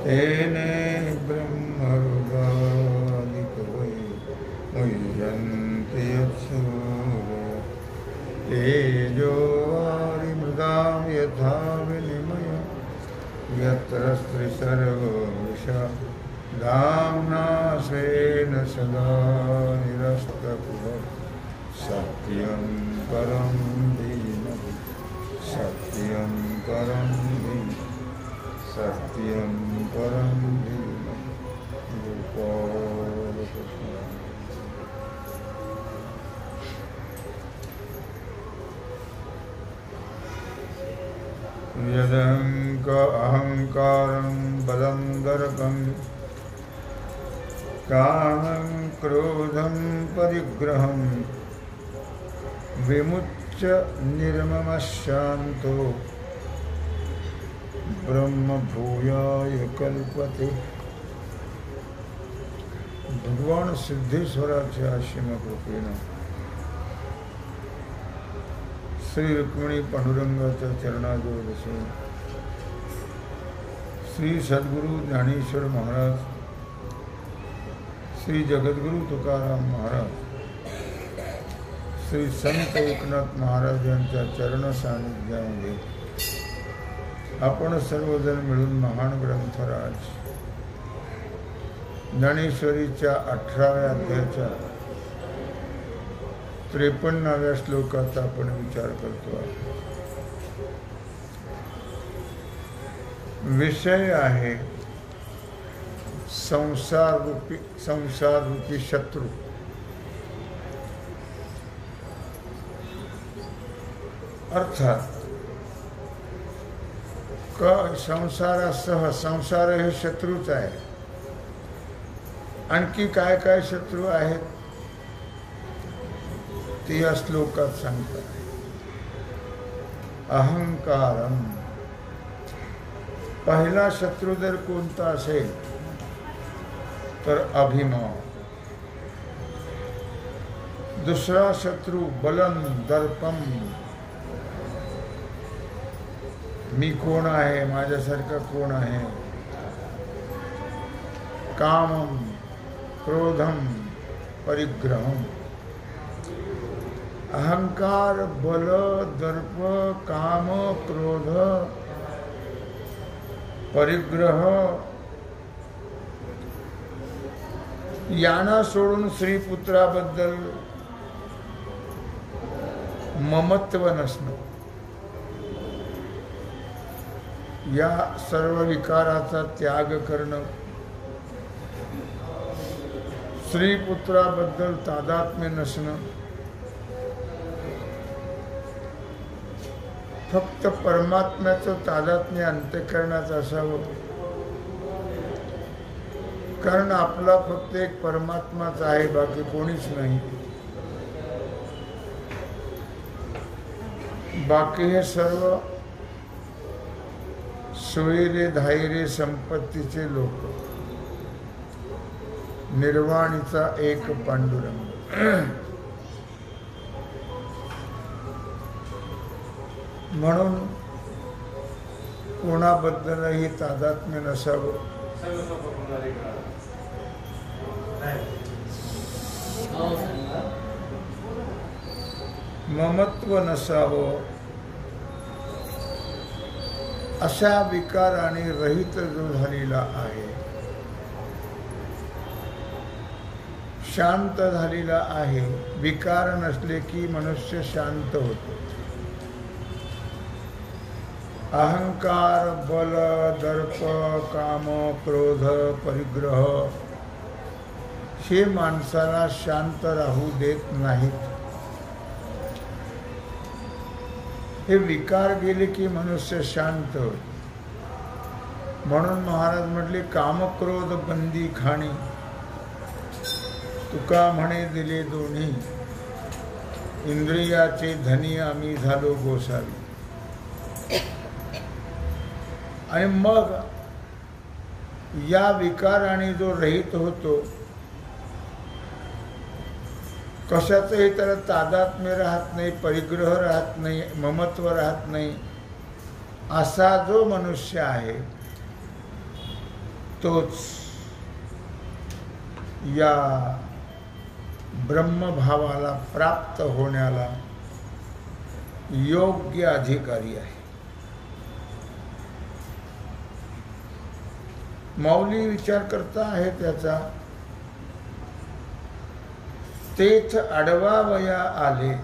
तेने ब्रह्मरुगादिकवै मुह्यन्ति यत्सूरयः तेजो वारिमृदां यथा विनिमयो यत्र स्त्रिसर्गो विषा धाम्ना स्वेन सदा निरस्तकुहकं सत्यं परं धीमहि सत्यं परं धीमहि सत्यं परं धीमहि गोपालकृष्ण अहंकारं बलं दर्पं कामं क्रोधं परिग्रहं विमुच्य निर्ममशान्तो ब्रह्म भूयाय कल्पते. भगवान सिद्धेश्वराच्या आश्रम कृपेनं श्री रुक्मिणी पांडुरंगाच्या चरणाजवळ बसून श्री सद्गुरु ज्ञानेश्वर महाराज, श्री जगद्गुरु तुकाराम महाराज, श्री संत एकनाथ महाराज यांच्या चरण सानिध्यामध्ये आपण सर्वजण मिळून महान ग्रंथराज ज्ञानेश्वरीच्या 18व्या अध्यायाच्या 53व्या श्लोकाचा आपण विचार करतो. विषय आहे संसार रूपी शत्रु. अर्थात संसारासह संसार हे शत्रूच आहे. आणखी काय काय शत्रू आहेत ते या श्लोकात सांगतात. अहंकारम, पहिला शत्रू जर कोणता असेल तर अभिमान. दुसरा शत्रू बलम दर्पम, मी कोण आहे, माझ्यासारखा कोण आहे. कामम क्रोधम परिग्रहम. अहंकार, बल, दर्प, काम, क्रोध, परिग्रह यांना सोडून श्रीपुत्राबद्दल ममत्व नसणं, या सर्व विकाराचा त्याग करणं, श्रीपुत्राबद्दल तादात्म्य नसणं, फक्त परमात्म्याचं तादात्म्य अंतःकरणात असावं. कारण आपला फक्त एक परमात्माच आहे, बाकी कोणीच नाही. बाकी हे सर्व सोयरे धायरे संपत्तीचे लोक. निर्वाणीचा एक पांडुरंग. म्हणून कोणाबद्दलही तादात्म्य नसावं. ममत्व नसावं. अशा विकाराने रहित जो झालेला आहे, शांत झालेला आहे. विकार नसले की मनुष्य शांत होतो. अहंकार, बल, दर्प, काम, क्रोध, परिग्रह हे माणसाला शांत राहू देत नाहीत. हे विकार गेले की मनुष्य शांत होतो. म्हणून महाराज म्हटले, कामक्रोध बंदी खाणी, तुका म्हणे दिले दोन्ही, इंद्रियाचे धनी आम्ही झालो गोसावी. आणि मग या विकाराने जो रहित होतो, कशाचंही त्याला तादात्म्य राहत नाही, परिग्रह राहत नाही, ममत्व राहत नाही, असा जो मनुष्य आहे तोच या ब्रह्मभावाला प्राप्त होण्याला योग्य अधिकारी आहे. माऊली विचार करता आहे त्याचा, तेथ अडवावया आले,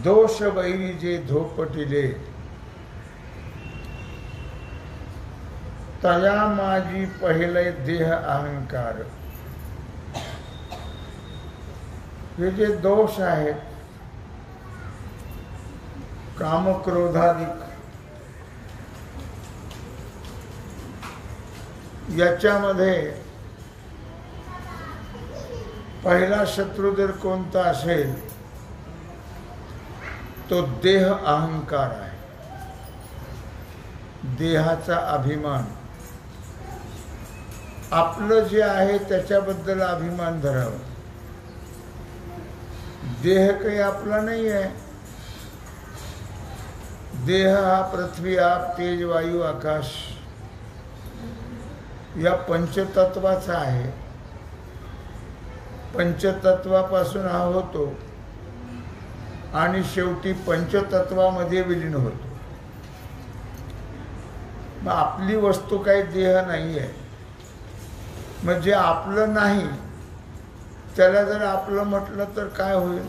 दोष वैरी जे धोपटिले, तया माझी पहिले देह अहंकार. हे जे दोष आहेत कामक्रोधाधिक, याच्यामध्ये पहिला शत्रू जर कोणता असेल तो देह अहंकार आहे. देहाचा अभिमान, आपलं जे आहे त्याच्याबद्दल अभिमान धरावा. देह काही आपला नाही आहे. देह हा पृथ्वी, आप, तेज, वायू, आकाश या पंचतत्वाचा आहे. पंचतत्वापासून हा होतो आणि शेवटी पंचतत्वामध्ये विलीन होतो. मग आपली वस्तू काही देह नाही आहे. मग जे आपलं नाही त्याला जर आपलं म्हटलं तर काय होईल?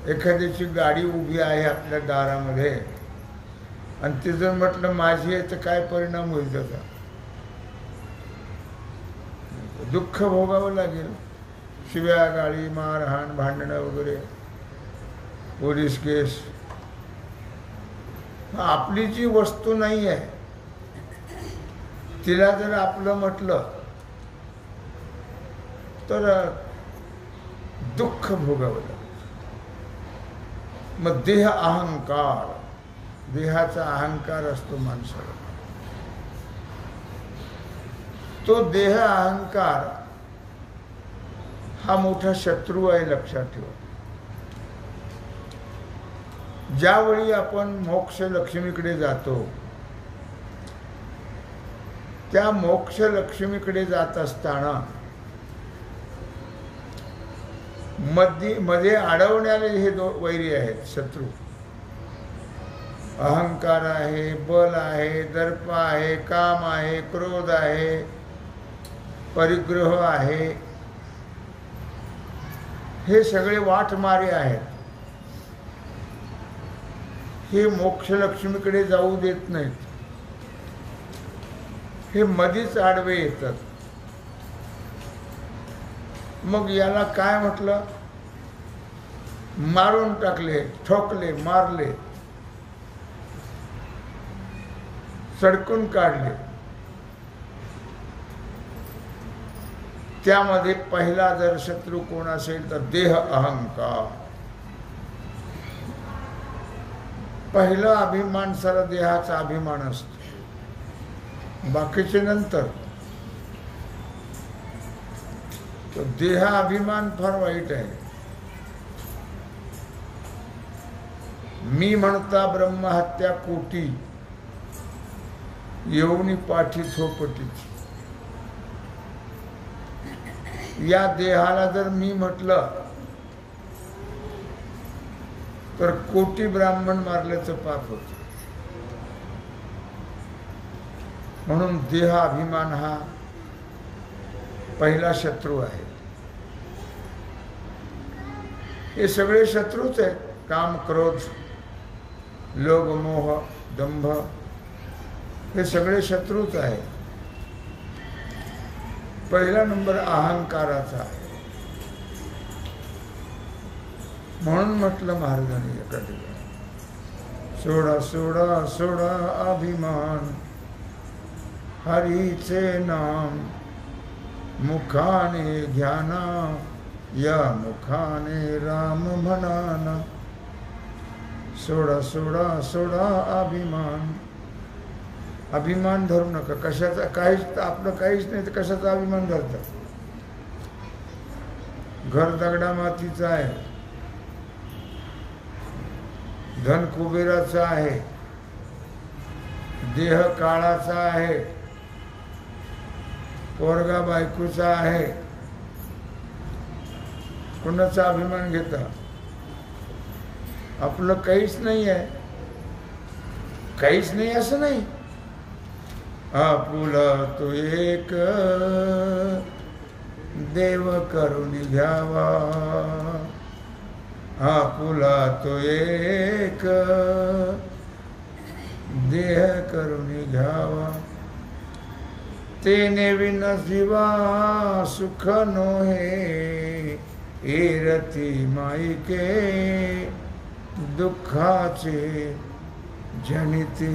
एखाद्याची गाडी उभी आहे आपल्या दारामध्ये आणि ते जर म्हटलं माझी आहे तर काय परिणाम होईल त्याचा? दुःख भोगावं लागेल. शिव्या, गाळी, मारहाण, भांडणं वगैरे, पोलीस केस. आपली जी वस्तू नाही आहे तिला जर आपलं म्हटलं तर दुःख भोगावं लागेल. मग देह अहंकार, देहाचा अहंकार असतो माणसाला. तो देह अहंकार हा मोठा शत्रू आहे, लक्षात ठेवा. ज्यावेळी आपण मोक्ष लक्ष्मीकडे जातो त्या मोक्ष लक्ष्मीकडे जात असताना मध्ये अडवण्याले हे वैरी आहेत, शत्रू. अहंकार आहे, बल आहे, दर्प आहे, काम आहे, क्रोध आहे, परिग्रह आहे. हे सगळे वाटमारे आहेत. हे मोक्ष लक्ष्मीकडे जाऊ देत नाहीत. हे मधीच आडवे येतात. मग याला काय म्हटलं? मारून टाकले, ठोकले, मारले, सडकून काढले. त्यामध्ये पहिला जर शत्रू कोण असेल तर देह अहंकार. पहिला अभिमान सारा देहाचा अभिमान असतो. बाकीचे नंतर. तो देह अभिमान फार वाईट आहे. मी म्हणता ब्रह्महत्या कोटी, येऊनी पाठी थोपटीची. या देहाला जर मी म्हटलं तर कोटी ब्राह्मण मारल्याचं पाप होतं. म्हणून देह अभिमान हा पहिला शत्रू आहे. हे सगळे शत्रूच आहेत. काम, क्रोध, लोभ, मोह, दंभ हे सगळे शत्रूच आहेत. पहिला नंबर अहंकाराचा आहे. म्हणून म्हटलं महाराजांनी एका ठिकाणी, सोडा सोडा सोडा अभिमान, हरीचे नाम मुखाने घ्याना, या मुखाने राम म्हणाना. सोडा सोडा सोडा अभिमान. अभिमान धरू नका. कशाचा? काहीच आपलं काहीच नाही तर कशाचा अभिमान धरतात? घर दगडा मातीचा आहे. धन कुबेराचा आहे, देह काळाचा आहे, पोरगा बायकोचा आहे. कोणाचा अभिमान घेता? आपलं काहीच नाही आहे, काहीच नाही असं नाही. आपुला तो एक देव करून घ्यावा, आपुला तो एक देह करून घ्यावा. तेने विन जीवा सुख नोहे, एरती माईके दुःखाचे जनिती.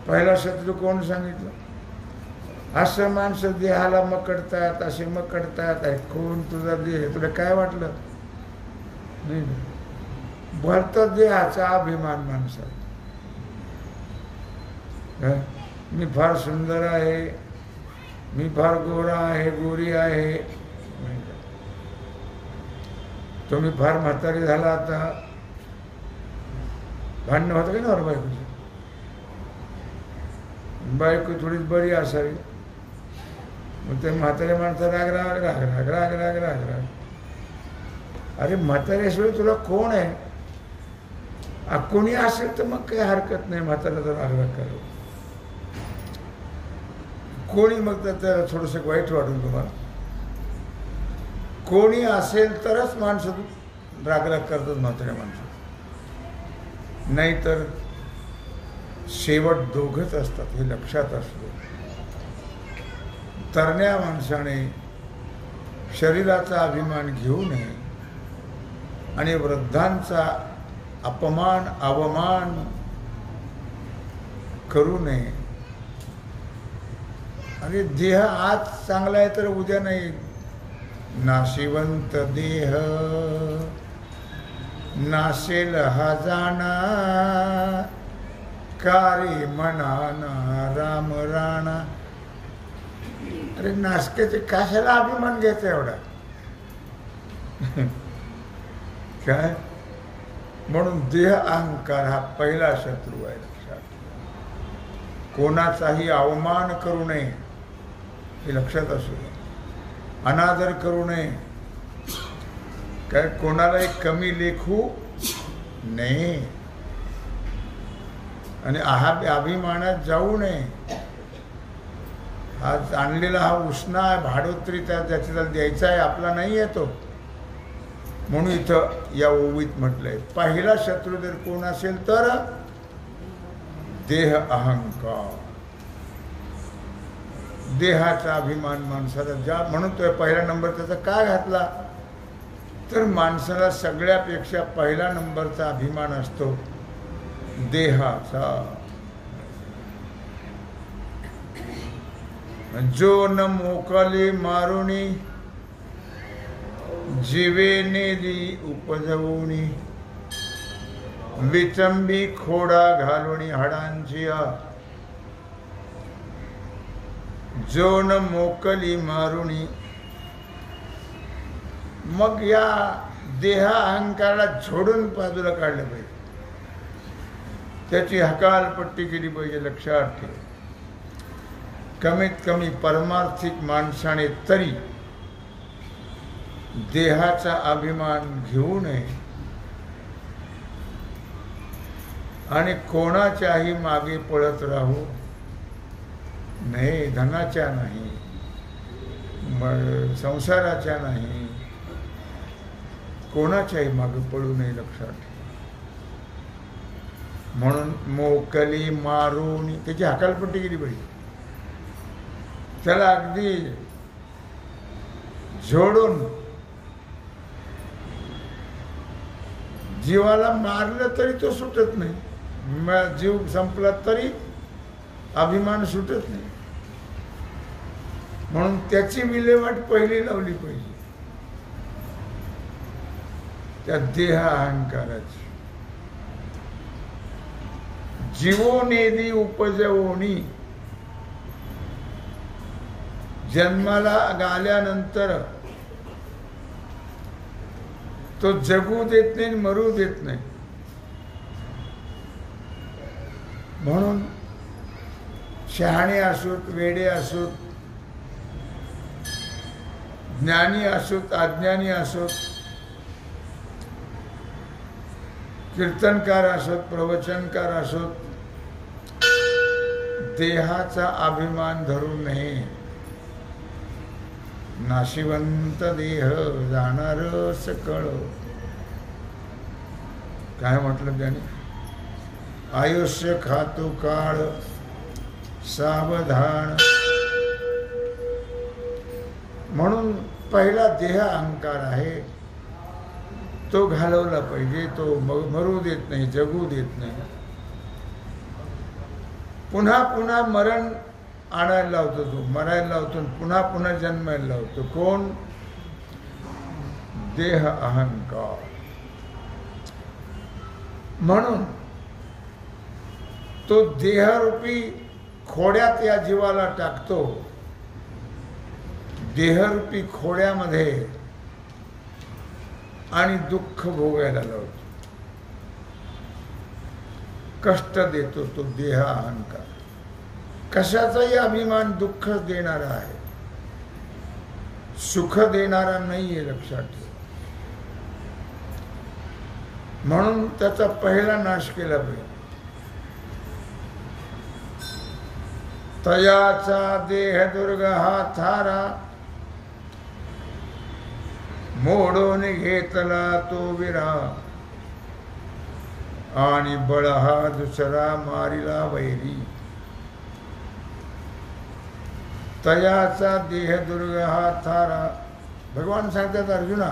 पहिला शत्रू कोण सांगितलं? असं माणसं देहाला मकडतात, असे मकडतात. कोण तुझा देह? तुला काय वाटलं? नाही, भरत देहाचा अभिमान माणसाला. मी फार सुंदर आहे, मी फार गोरा आहे, गोरी आहे. तुम्ही फार म्हातारी झाला. आता भांडणं होतं का ना बायकोचं? बायको थोडीच बरी असावी, मग ते म्हातारे माणसं राग राग राग राग राग राग राग राग. अरे म्हाताऱ्याशिवाय तुला कोण आहे? कोणी असेल तर मग काही हरकत नाही म्हाताऱ्याचा राग राग करावं. कोणी मग तर त्याला थोडंसं वाईट वाटून तुम्हाला. कोणी असेल तरच माणसं रागराग करतात म्हाताऱ्या माणसं, नाहीतर शेवट दोघच असतात. हे लक्षात असतं. तरण्या माणसाने शरीराचा अभिमान घेऊ नये आणि वृद्धांचा अपमान अवमान करू नये. अरे देह आज चांगला आहे तर उद्या नाही. नाशिवंत देह नाशेल हा जाणा, कारी म्हणाना राम राणा. अरे नासक्याचे कशाला अभिमान घ्यायचा एवढा? काय? म्हणून देह अहंकार हा पहिला शत्रू आहे. लक्षात. कोणाचाही अवमान करू नये हे लक्षात असू द्या. अनादर करू नये, काय कोणालाही कमी लेखू नये आणि अभिमानात जाऊ नये. आज आणलेला हा उष्णा आहे, भाडोत्री त्याला द्यायचा आहे, आपला नाही येतो. म्हणून इथं या ओवीत म्हटलंय पहिला शत्रू जर कोण असेल तर देह अहंकार. देहाचा अभिमान माणसाला ज्या म्हणून तो पहिला नंबर त्याचा का घातला तर माणसाला सगळ्यापेक्षा पहिला नंबरचा अभिमान असतो देहाचा. जो न मोकले मारुणी जीवे नेली उपजवुनी, विचंबी खोडा घालुणी हाडांची. जो न मोकली मारुणी. मग या देहा अहंकाराला झोडून बाजूला काढलं पाहिजे, त्याची हकालपट्टी केली पाहिजे. लक्षात ठेव. कमीत कमी परमार्थिक माणसाने तरी देहाचा अभिमान घेऊ नये आणि कोणाच्याही मागे पळत राहू नये. धनाच्या नाही, संसाराच्या नाही, कोणाच्याही मागे पळू नये. लक्षात ठेव. म्हणून मोकली मारून त्याची हकालपट्टी केली पाहिजे. त्याला अगदी झोडून जीवाला मारलं तरी तो सुटत नाही. जीव संपला तरी अभिमान सुटत नाही. म्हणून त्याची विल्हेवाट पहिली लावली पाहिजे, त्या देह अहंकाराची. जीवोनेदी उपजवोनी. जन्माला आल्यानंतर तो जगू देत नाही, मरू देत नाही. म्हणून शहाणे असोत, वेडे असोत, ज्ञानी असोत, अज्ञानी असोत, कीर्तनकार असोत, प्रवचनकार असोत, देहाचा अभिमान धरू नये. नाशिवंत देह जाणार सकळ. काय म्हटलं त्याने? आयुष्य खातो काळ सावधान. म्हणून पहिला देह अहंकार आहे, तो घालवला पाहिजे. तो मरू देत नाही, जगू देत नाही. पुन्हा पुन्हा मरण आणायला लावतो, तो मरायला लावतो, पुन्हा पुन्हा जन्मायला लावतो. कोण? देह अहंकार. म्हणून तो देहरूपी खोड्यात या जीवाला टाकतो. देहरूपी खोड्यामध्ये आणि दुःख भोगायला लावतो, कष्ट देतो. तो देह अहंकार कशाचाही अभिमान दुःख देणारा आहे, सुख देणारा नाहीये, लक्षात ठेव. म्हणून त्याचा पहिला नाश केला पाहिजे. तयाचा देह दुर्ग हा थारा, मोडून घेतला तो विरा, आणि बळ हा दुसरा मारिला वैरी. तयाचा देह दुर्ग हा थारा. भगवान सांगतात अर्जुना,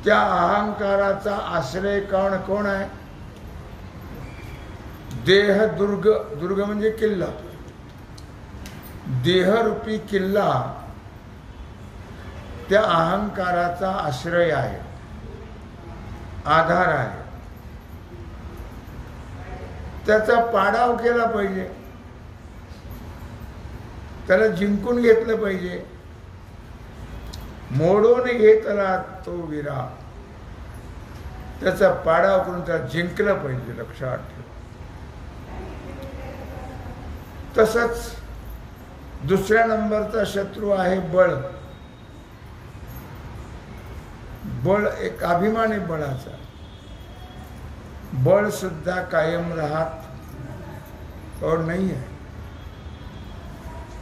त्या अहंकाराचा आश्रय कोण आहे? देह दुर्ग. दुर्ग म्हणजे किल्ला. देहरूपी किल्ला त्या अहंकाराचा आश्रय आहे, आधार आहे. त्याचा पाडाव केला पाहिजे, त्याला जिंकून घेतलं पाहिजे. मोडून घेतला तो विरा, त्याचा पाडाव करून त्याला जिंकलं पाहिजे, लक्षात ठेव. तसंच दुसऱ्या नंबरचा शत्रू आहे बळ. बळ एक अभिमान आहे बळाचा. बळ सुद्धा कायम राहत और नाही आहे.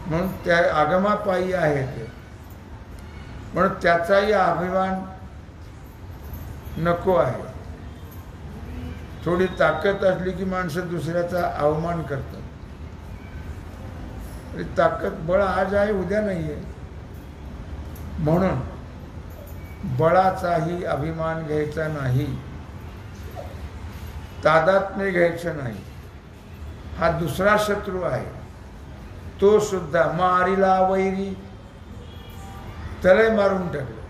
म्हणून त्या आगमापायी आहे ते. म्हणून त्याचाही अभिमान नको आहे. थोडी ताकद असली की माणसं दुसऱ्याचा अवमान करतात. ताकद बळ आज आहे, उद्या नाही आहे. म्हणून बळाचाही अभिमान घ्यायचा नाही, तादात्म्य घ्यायचं नाही. हा दुसरा शत्रू आहे. तो सुद्धा मारिला वैरी, त्यालाही मारून टाकलं.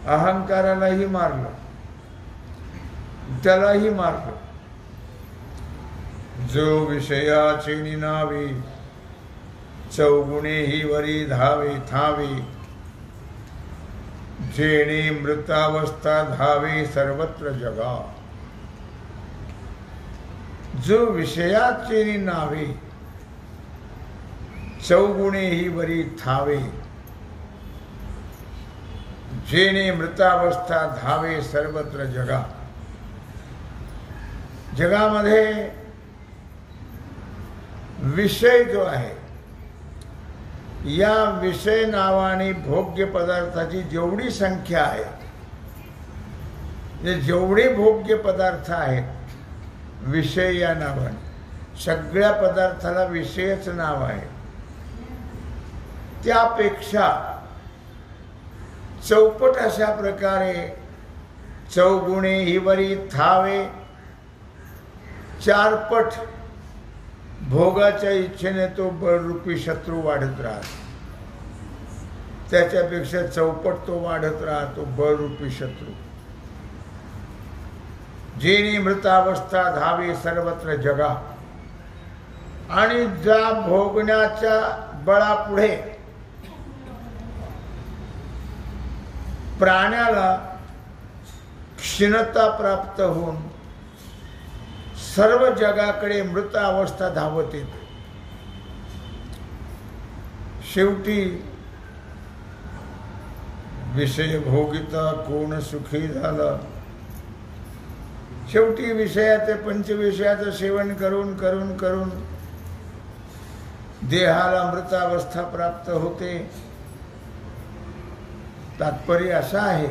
अहंकारालाही मारलं, त्यालाही मारलं. जो विषयाचे निनावे, चौगुणेही वरी धावे थावे, जेणे मृतावस्था धावे सर्वत्र जगा. जो विषयाचे नावे, चौगुणेही वरी थावे, जेणे मृतावस्था धावे सर्वत्र जगा. जगामध्ये विषय जो आहे, या विषय नावाने भोग्य पदार्थाची जेवढी संख्या आहे, जेवढे भोग्य पदार्थ आहेत विषय या नावाने, सगळ्या पदार्थाला विषयच नाव आहे. त्यापेक्षा चौपट अशा प्रकारे चौगुणे ही वरी थावे, चारपट भोगाच्या इच्छेने तो बळरूपी शत्रू वाढत राहतो. त्याच्यापेक्षा चौपट तो वाढत राहतो बळरूपी शत्रू. जेणे मृतावस्था धावे सर्वत्र जगा. आणि ज्या भोगण्याच्या बळापुढे प्राण्याला क्षीणता प्राप्त होऊन सर्व जगाकडे मृत अवस्था धावत येते. शेवटी विषय भोगिता कोण सुखी झाला. शेवटी विषयाचे पंचविषयाचं सेवन करून करून करून देहाला मृतावस्था प्राप्त होते. तात्पर्य असा आहे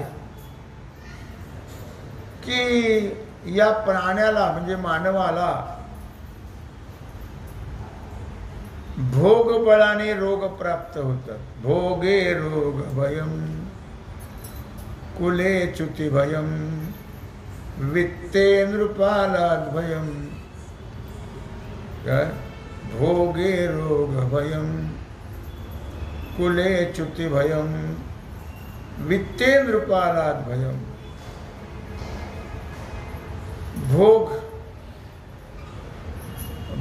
की या प्राण्याला म्हणजे मानवाला भोग बळाने रोग प्राप्त होतात. भोगे रोग भयम कुले च्युती भयम वित्ते नृपालाद भयम. भोगे रोग भयम कुले च्युती भयम वित्ते नृपालाद भयम.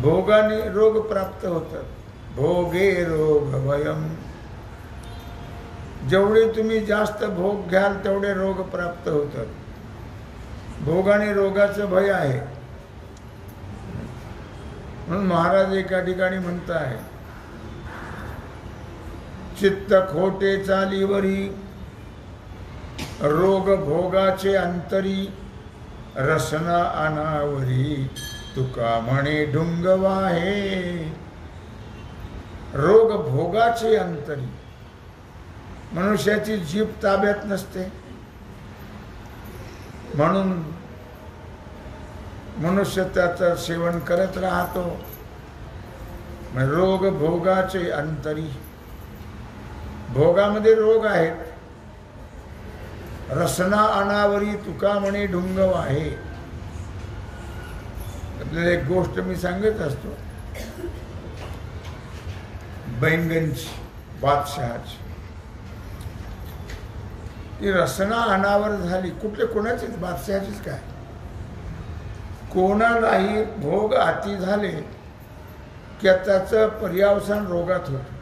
भोगाने रोग प्राप्त होतात. भोगे रोग भयम. जेवढे तुम्ही जास्त भोग घ्याल तेवढे रोग प्राप्त होतात. भोगाने रोगाचं भय आहे. म्हणून महाराज एका ठिकाणी म्हणताय, चित्त खोटे चालीवरी रोग भोगाचे अंतरी रसना अनावरी तुका म्हणे ढुंगवाहे. रोग भोगाचे अंतरी. मनुष्याची जीभ ताब्यात नसते म्हणून मनुष्य त्याचं सेवन करत राहतो. रोग भोगाचे अंतरी. भोगामध्ये रोग आहेत. रसना अनावरी तुका म्हणे ढुंगव आहे. आपल्याला एक गोष्ट मी सांगत असतो, बैंगनची बादशहाची. ती रसना अनावर झाली. कुठले कोणाचीच, बादशहाचीच काय. कोणालाही भोग अति झाले की त्याचं पर्यावसान रोगात होतं.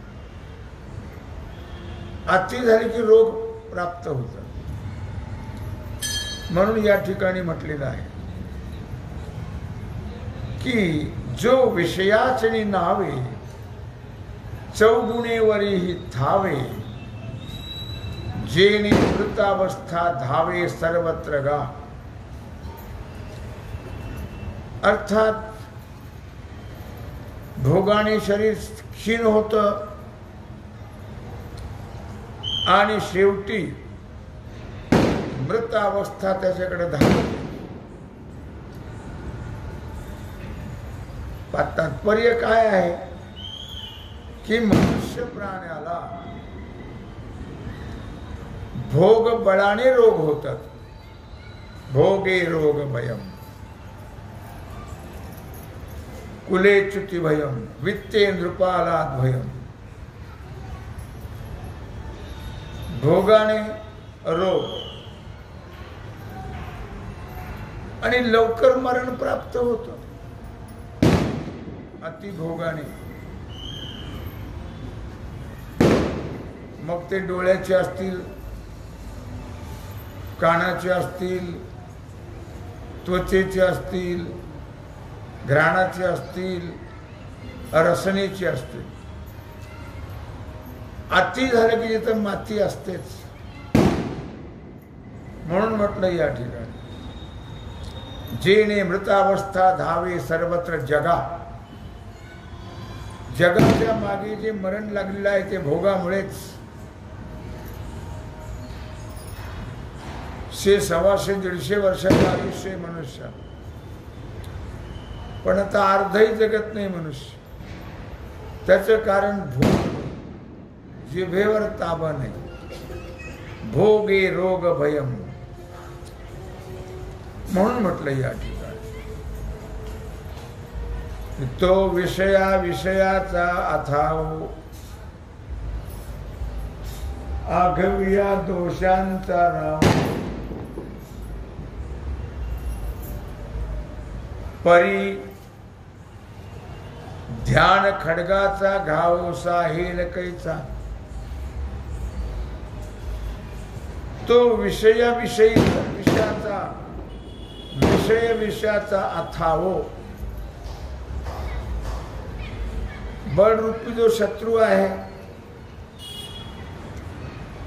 अति झाली की रोग प्राप्त होतात. म्हणून या ठिकाणी म्हटलेलं आहे की जो विषयाचनी नावे चौगुणेवरीही थावे जेने मृतावस्था धावे सर्वत्र गा. अर्थात भोगाने शरीर क्षीण होतं आणि शेवटी मृत अवस्था त्याच्याकडे धावते. तात्पर्य काय आहे की मनुष्य प्राण्याला भोग बळाने रोग होतात. भोगे रोग भयम कुले च्युती भयम वित्ते नृपालाद भयम. भोगाने रोग आणि लवकर मरण प्राप्त होतं अतिभोगाने. मग ते डोळ्याचे असतील, कानाचे असतील, त्वचेचे असतील, घ्राणाचे असतील, रसनेचे असतील. अति झालं की जिथं माती असतेच. म्हणून म्हटलं या ठिकाणी जेने मृतावस्था धावे सर्वत्र जगा. जगाच्या मागे जे मरण लागलेलं आहे ते भोगामुळेच. 100-125 वर्षाचं आयुष्य मनुष्य, पण आता अर्धही जगत नाही मनुष्य. त्याचं कारण भोग. जिभेवर ताबा नाही. भोगे रोग भयम. म्हणून म्हटलं या ठिकाणी तो विषयाचा अथाव आघविया दोषांचा राव. परी ध्यान खडगाचा घाव साहेल कैचा. तो विषयाचा अथाव बळरूपी जो शत्रू आहे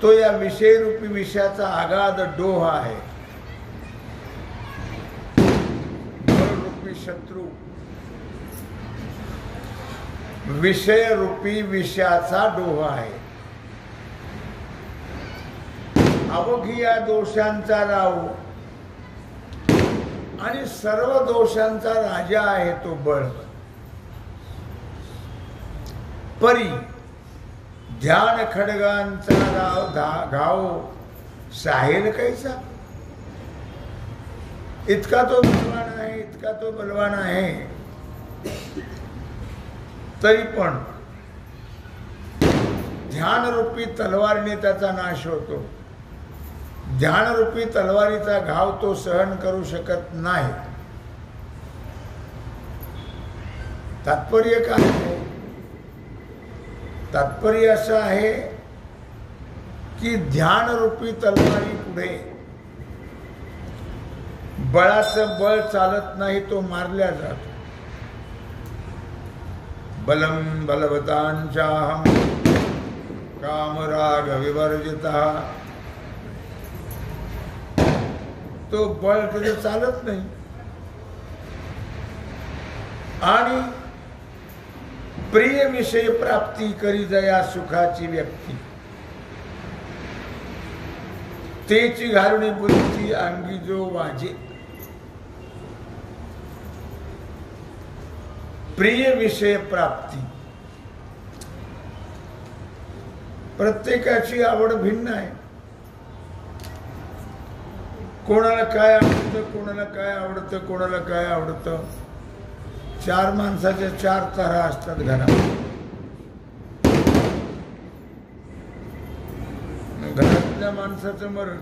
तो या विषयरूपी विषयाचा आगाध डोह आहे. बळरूपी शत्रू विषयरूपी विषयाचा डोह आहे. अवघिया दोषांचा राव आणि सर्व दोषांचा राजा आहे तो बळ. परी ध्यान खडगांचा राव घाव साहेल कैसा. इतका तो बलवान आहे, इतका तो बलवान आहे, तरी पण ध्यानरूपी तलवारीने त्याचा नाश होतो. ध्यानरूपी तलवारीचा घाव तो सहन करू शकत नाही. तात्पर्य काय आहे? तात्पर्य असं आहे की ध्यानरूपी तलवारी पुढे बळाचं बळ चालत नाही, तो मारल्या जातो. बलम बलवतांचाहम कामराग विवर्जितः. तो बळ कधी चालत नाही. आणि प्रिय विषय प्राप्ती करी जया सुखाची व्यक्ती. तेची घालुनी बुद्धी अंगी जो वाजे. प्रिय विषय प्राप्ती. प्रत्येकाची आवड भिन्न आहे. कोणाला काय आवडतं, कोणाला काय आवडतं, कोणाला काय आवडतं. चार माणसाच्या चार तऱ्हा असतात घरामध्ये. घरातल्या माणसाचं मरण.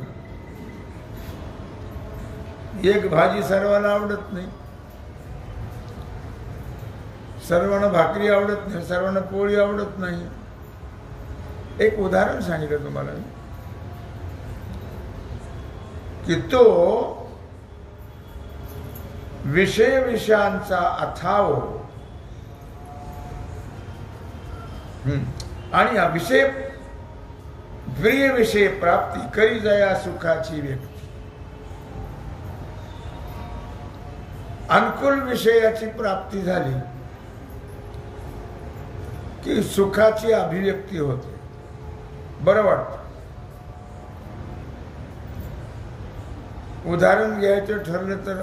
एक भाजी सर्वांना आवडत नाही, सर्वांना भाकरी आवडत नाही, सर्वांना पोळी आवडत नाही. एक उदाहरण सांगितलं तुम्हाला की तो विषयांचा अथाव आणि हा विषय प्रिय विषय प्राप्ती करी जया सुखाची व्यक्ती. अनुकूल विषयाची प्राप्ती झाली की सुखाची अभिव्यक्ती होते. बरं वाटतं. उदाहरण घ्यायचं ठरलं तर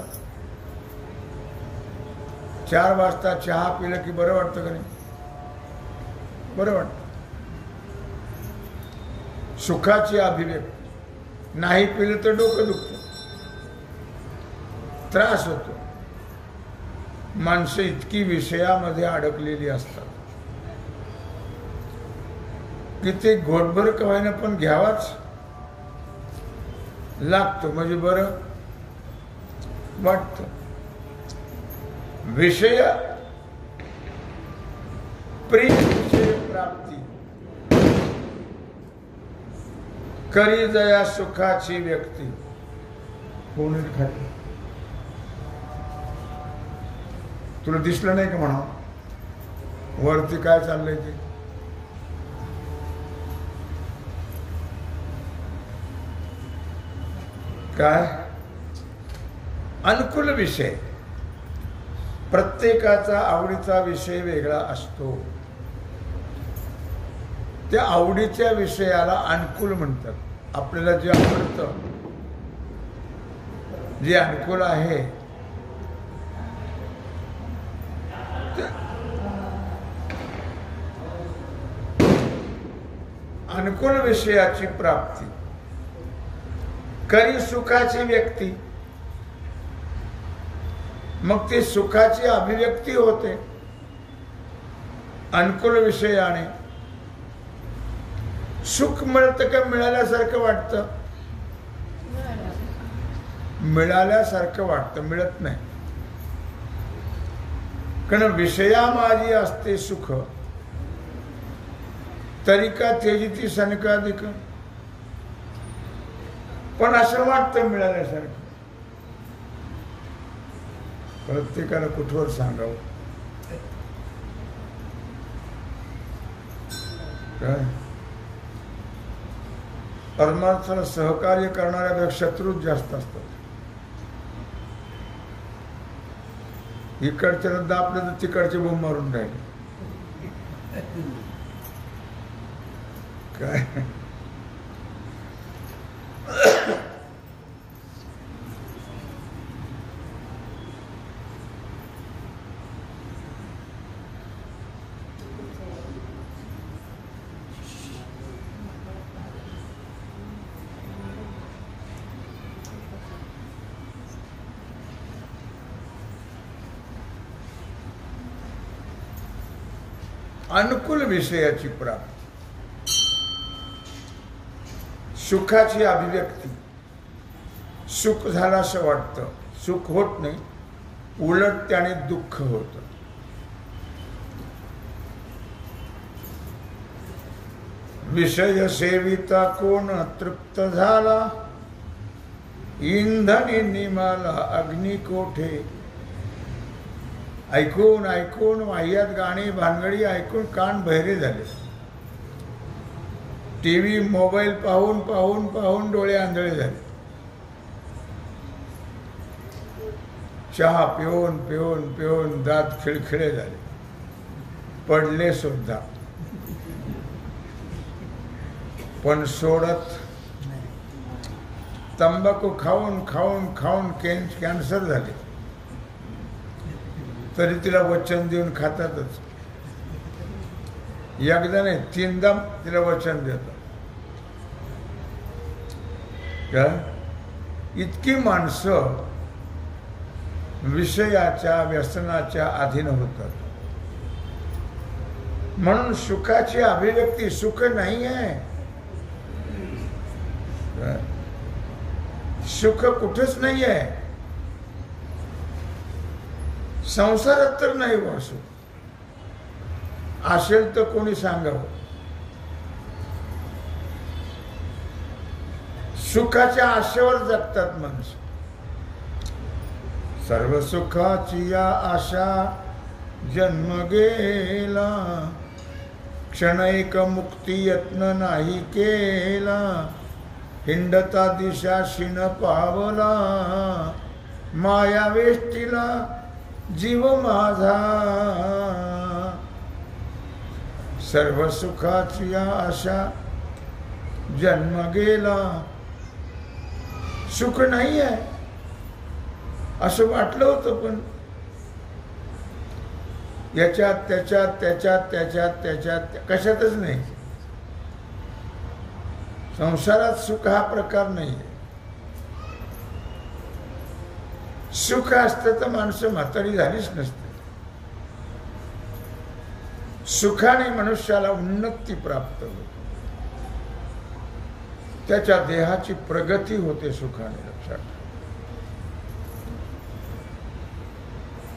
4 वाजता चहा पिलं की बरं वाटतं का नाही? बरं वाटतं. सुखाची अभिव्यक्ती. नाही पिलं तर डोकं दुखतं, त्रास होतो. माणसं इतकी विषयामध्ये अडकलेली असतात की ते घोटभर कवायना पण घ्यावाच लागतो, म्हणजे बरं वाटतं. विषय प्रिय विषय प्राप्ती करी जया सुखाची व्यक्ती. कोणी खाली तुला दिसलं नाही का म्हणा वरती काय चाललंय ते? काय? अनुकूल विषय. प्रत्येकाचा आवडीचा विषय वेगळा असतो. त्या आवडीच्या विषयाला अनुकूल म्हणतात. आपल्याला जे आवडतं, जे अनुकूल आहे अनुकूल विषयाची प्राप्ती करी सुखाची व्यक्ती. मग ती सुखाची अभिव्यक्ती होते अनुकूल विषयाने. सुख मिळतं का मिळाल्यासारखं वाटतं? मिळाल्यासारखं वाटतं, मिळत नाही. कारण विषया माझी असते सुख तरी का तेजिती सनकाधिक. पण असं वाटतं मिळाल्यासारखं. प्रत्येकाला कुठवर सांगावं काय? परमार्थाला सहकार्य करणाऱ्यापेक्षा शत्रूच जास्त असतात. इकडचे रद्द आपले तर तिकडचे बोंब मारून राहिले काय. अनुकूल विषयाची प्राप्ती, सुखाची अभिव्यक्ती. सुख झालं असं वाटतं, सुख होत नाही, उलट त्याने दुःख होतं. विषय सेविता कोण तृप्त झाला, इंधनी निमाला अग्नी कोठे. ऐकून ऐकून वाह्यात गाणी भानगडी ऐकून कान बहिरे झाले. टीव्ही मोबाईल पाहून पाहून पाहून डोळे आंधळे झाले. चहा पिऊन पिऊन पिऊन दात खिळखिळे झाले, पडले सुद्धा, पण सोडत. तंबाखू खाऊन खाऊन खाऊन कॅन्सर झाले, तरी तिला वचन देऊन खातातच. एकदा नाही, तीनदा तिला वचन देतात. का इतकी माणसं विषयाच्या व्यसनाच्या अधीन होतात. म्हणून सुखाची अभिव्यक्ती सुख नाही आहे. सुख कुठेच नाही आहे. संसारात तर नाही वासू. असेल तर कोणी सांगावं. सुखाच्या आशेवर जगतात माणसं. सर्व सुखाची या आशा जन्म गेला, क्षणैक मुक्ती यत्न नाही केला, हिंडता दिशा शिन पावला, माया वेष्टीला जीव माझा. सर्व सुखाची आशा जन्म गेला. सुख नाही आहे असं वाटलं होतं, पण याच्यात त्याच्यात त्याच्यात त्याच्यात त्याच्यात कशातच नाही. संसारात सुख हा प्रकार नाही. सुख असतं तर माणसं म्हातारी झालीच नसते. सुखाने मनुष्याला उन्नती प्राप्त होते, त्याच्या देहाची प्रगती होते सुखाने. लक्षात.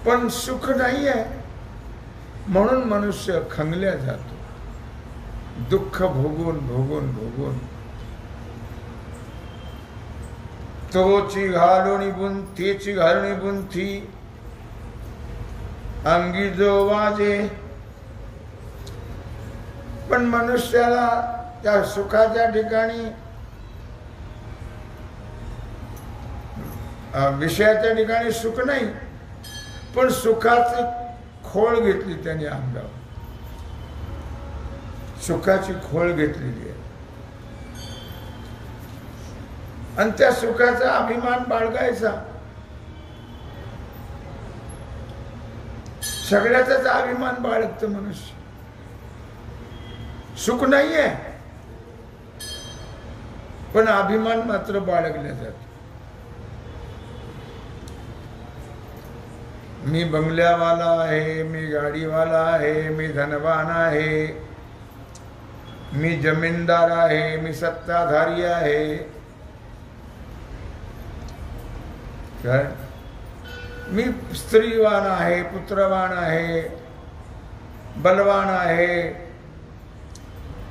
पण सुख नाही आहे म्हणून मनुष्य खंगल्या जातो, दुःख भोगून भोगून भोगून. तोची घालून बुंथीची घालणी बुंथी अंगी जो वाजे. पण मनुष्याला त्या सुखाच्या ठिकाणी विषयाच्या ठिकाणी सुख नाही, पण सुखाची खोळ घेतली त्याने अंगावर. सुखाची खोळ घेतलेली आहे आणि त्या सुखाचा अभिमान बाळगायचा. सगळ्याचाच अभिमान बाळगतं मनुष्य. सुख नाहीये पण अभिमान मात्र बाळगला जातो. मी बंगल्यावाला आहे, मी गाडीवाला आहे, मी धनवान आहे, मी जमीनदार आहे, मी सत्ताधारी आहे, काय मी स्त्रीवान आहे, पुत्रवान आहे, बलवान आहे,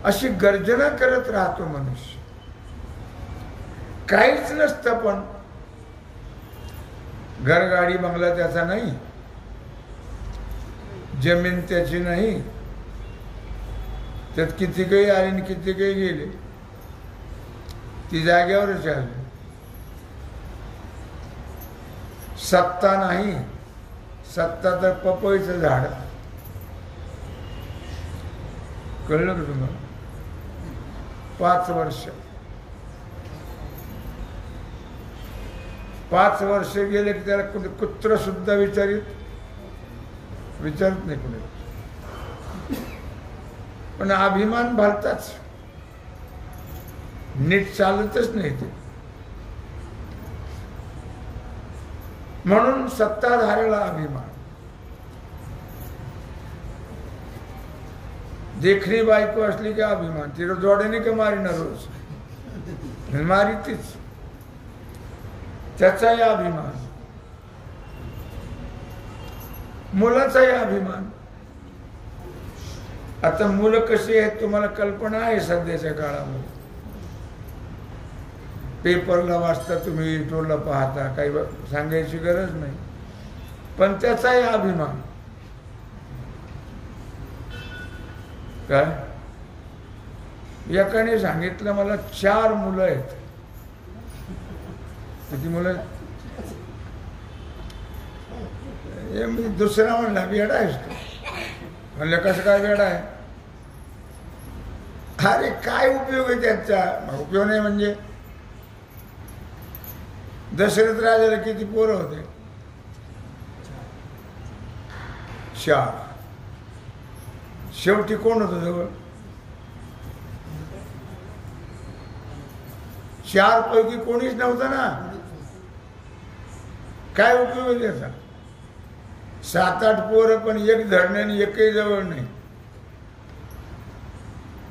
अशी गर्जना करत राहतो मनुष्य. काहीच नसतं, पण घर गाडी बंगला त्याचा नाही, जमीन त्याची नाही, त्यात किती काही आले आणि किती काही गेले, ती जाग्यावरच आली. सत्ता नाही, सत्ता तर पपईचं झाड. कळलं का तुम्हाला? 5 वर्ष 5 वर्ष गेले की त्याला कुत्र सुद्धा विचारत नाही कुणी. पण अभिमान भलताच, नीट चालतच नाही ते. म्हणून सत्ताधाऱ्याला अभिमान. देखणी बायको असली की अभिमान, तिला जोड्याने का मारिणार रोज, मारी तीच, त्याचाही अभिमान. मुलाचाही अभिमान. आता मुलं कशी आहेत तुम्हाला कल्पना आहे सध्याच्या काळामध्ये. पेपरला वाचता तुम्ही, युट्यूबला पाहता, काही सांगायची गरज नाही. पण त्याचाही अभिमान. काय एकाने सांगितलं मला 4 मुलं आहेत. किती मुलं? दुसरा म्हणला वेडा आहेस तू. म्हणलं कसं काय वेडा आहे? अरे काय उपयोग आहे त्यांचा? उपयोग नाही म्हणजे दशरथ राजाला किती पोरं होते? 4. शेवटी कोण होतं जवळ? 4 पैकी कोणीच नव्हतं ना. काय उपयोग आहे त्याचा? 7-8 पोरं पण एक धरण्याने एकही जवळ नाही.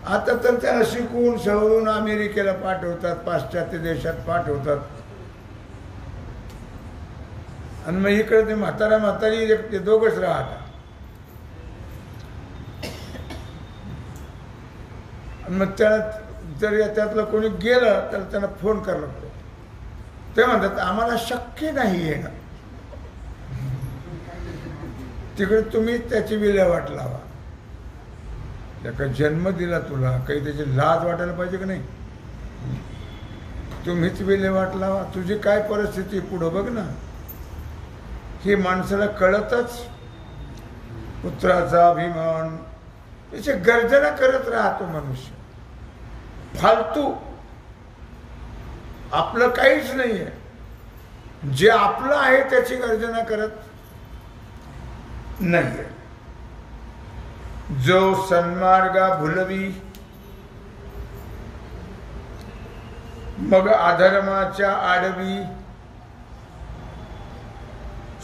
आता तर त्याला शिकवून सवरून अमेरिकेला पाठवतात, पाश्चात्य देशात पाठवतात. आणि मग इकडे ते म्हातारी ते दोघच राहतात. मग त्याला जर त्यातलं कोणी गेलं तर त्यांना फोन करावा लागतो. ते म्हणतात आम्हाला शक्य नाही येणं, तिकडे तुम्ही त्याची विल्हेवाट लावा. त्याचा जन्म दिला तुला, काही त्याची लाज वाटायला पाहिजे का नाही? तुम्हीच विल्हेवाट लावा. तुझी काय परिस्थिती पुढं बघ ना. हे माणसाला कळतच. पुत्राचा अभिमान याची गर्जना करत राहतो मनुष्य. फालतू आपलं काहीच नाहीये. जे आपलं आहे त्याची गर्जना करत नाहीये. जो सन्मार्गा भुलवी मग अधर्माच्या आडवी,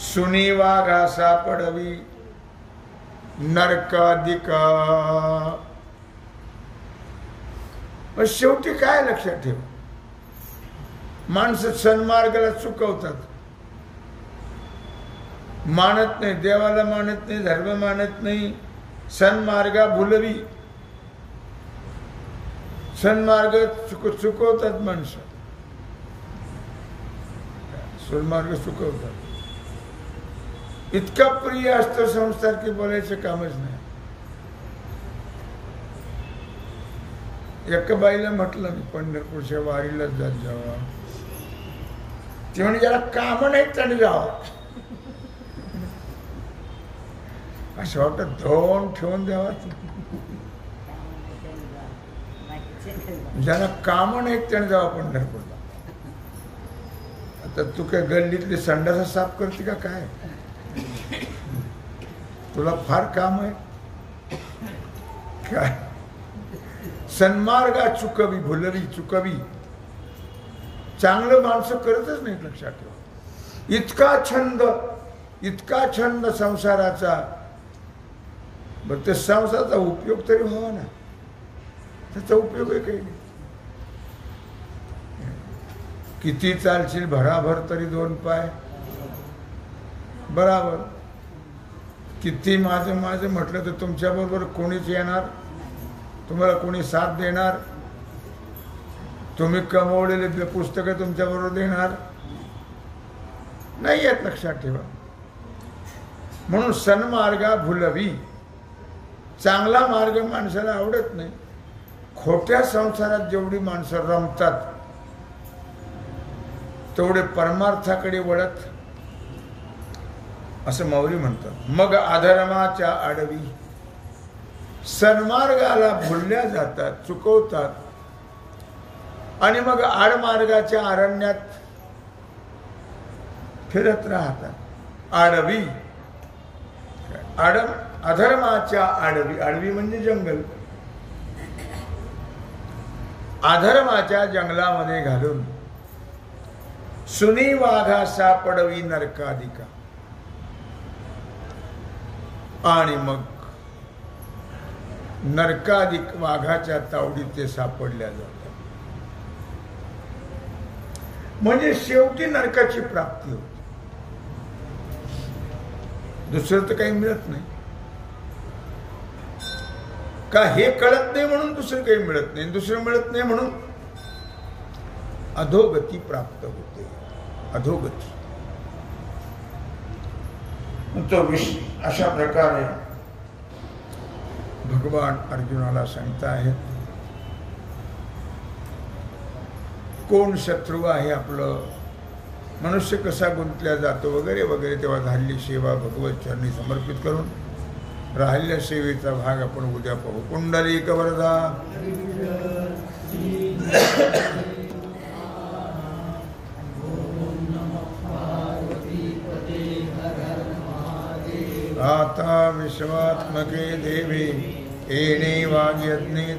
सुनीवा घासा पडवी नरकादिका. पण शेवटी काय लक्षात ठेव, माणसं सन्मार्गाला चुकवतात. मानत नाही, देवाला मानत नाही, धर्म मानत नाही. सन्मार्गा भुलवी, सन्मार्ग चुकवतात माणसं. सन्मार्ग चुकवतात. इतका प्रिय असतो संसार की बोलायचं कामच नाही. एका बाईला म्हटलं मी पंढरपूरच्या वारीला जात जावा. ती म्हणजे ज्याला काम नाही त्याने जावं. असं वाटतं धोन ठेवून द्यावा. ज्याला काम नाहीत त्याने जावा पंढरपूरला. आता तू काय गल्लीतली संडासा साफ करते का काय? तुला फार काम आहे काय? सन्मार्गा चुकवी भुलवी चुकवी. चांगलं माणसं करतच नाही, लक्षात ठेवा. इतका छंद संसाराचा. बरं ते संसाराचा उपयोग तरी व्हावा ना. त्याचा उपयोग आहे काही नाही. किती चालशील भराभर तरी 2 पाय बराबर. किती माझं म्हटलं तर तुमच्याबरोबर कोणीच येणार, तुम्हाला कोणी साथ देणार तुम्ही कमवलेले पुस्तकं तुमच्याबरोबर देणार नाही आहेत, लक्षात ठेवा. म्हणून सन्मार्गा भुलवी. चांगला मार्ग माणसाला आवडत नाही. खोट्या संसारात जेवढी माणसं रमतात तेवढे परमार्थाकडे वळत, असं मौली म्हणतात. मग अधर्माच्या आडवी. सन्मार्गाला भुलल्या जातात, चुकवतात, आणि मग आडमार्गाच्या अरण्यात फिरत राहतात. आडवी, अधर्माच्या आडवी. आडवी म्हणजे जंगल. अधर्माच्या जंगलामध्ये घालून सुनी वाघा सापडवी नरकाधिका. आणि मग नरकाधिक वाघाच्या तावडीत ते सापडल्या जातात. म्हणजे शेवटी नरकाची प्राप्ती होते. दुसरं तर काही मिळत नाही. का हे कळत नाही म्हणून दुसरं काही मिळत नाही. दुसरं मिळत नाही म्हणून अधोगती प्राप्त होते. अधोगती. तो अशा प्रकारे भगवान अर्जुनाला सांगता आहेत कोण शत्रू आहे आपलं, मनुष्य कसा गुंतल्या जातो वगैरे वगैरे. तेव्हा झालेली सेवा भगवत चरणी समर्पित करून राहिल्या सेवेचा भाग आपण उद्या पाहू. पुंडलिक वरदा. आता विश्वात्मके देवी येणे वाग्यज्ञे